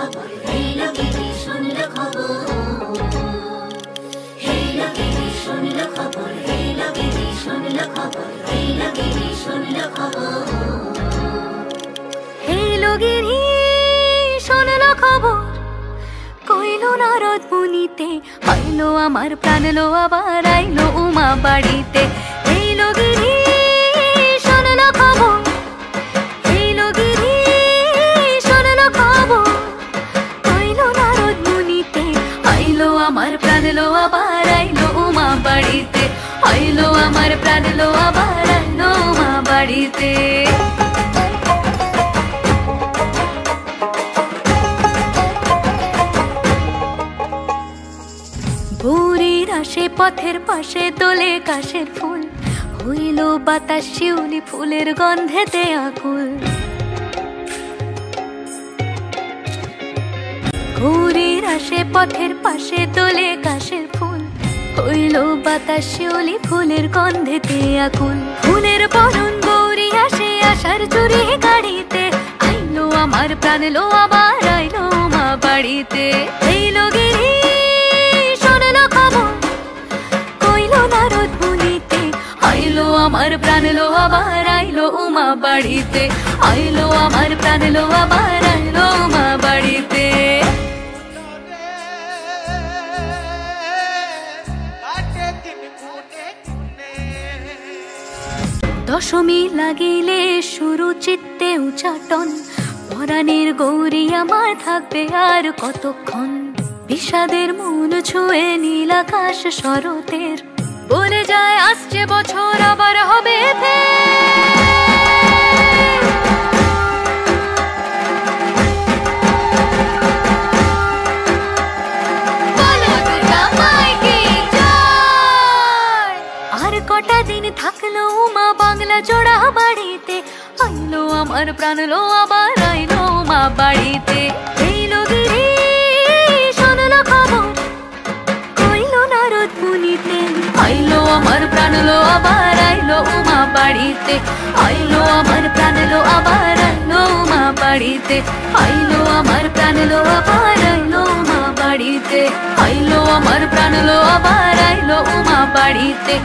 খবর, এলো গিরি শুনলো খবর, এলো গিরি শুনলো খবর, এলো গিরি শুনলো খবর, এলো গিরি শুনলো খবর, এলো গিরি শুনলো খবর। কইলো নারদ মুনিতে, আইলো আমার প্রাণ লো আবার আইলো উমা বাড়িতে। এলো গিরি শুনলো খবর, এলো গিরি শুনলো খবর। কইলো নারদ মুনিতে, আইলো আমার প্রাণ লো আবার আইলো উমা বাড়িতে। আইলো আমার প্রাণ লো আবার আইলো উমা বাড়িতে। ভোরের আসে পথের পাশে তোলে কাশের ফুল, হইল বাতাস শিউলি ফুলের গন্ধেতে আকুল। ভোরের আসে পথের পাশে তোলে কাশের ফুল, হইল বাতাস শিউলি ফুলের গন্ধেতে আকুল। ফুলের বরণ গৌরী আসে আশার চুরি গাড়িতে, আইলো আমার প্রাণ লো আবার আইলো মা বাড়িতে। এইলো গিরি আইলো আমার প্রাণ লো আবার আইলো উমা বাড়িতে। আইলো আমার প্রাণ লো আবার আইলো উমা বাড়িতে। দশমী লাগিলে শুরু চিত্তে উচাটন, পরাণের গৌরী আমার থাকবে আর কতক্ষণ। বিষাদের মন ছুঁয়ে নীল আকাশ শরতের, বলে যায় আসছে বছর আবার হবে আর কটা দিন থাকলো মা বাংলা জোড়া বাড়িতে। আইলো আমার প্রাণ লো আবার আইলো মা বাড়িতে। এইলো গিরি শুনলো খবর, কইলো নারদ মুনিতে, আইলো আমার প্রাণ লো আবার আইলো উমা বাড়িতে। আইলো আমার প্রাণ লো আবার আইলো উমা বাড়িতে। আইলো আমার প্রাণ লো আবার আইলো উমা বাড়িতে। আইলো আমার প্রাণ লো আবার আইলো উমা বাড়িতে।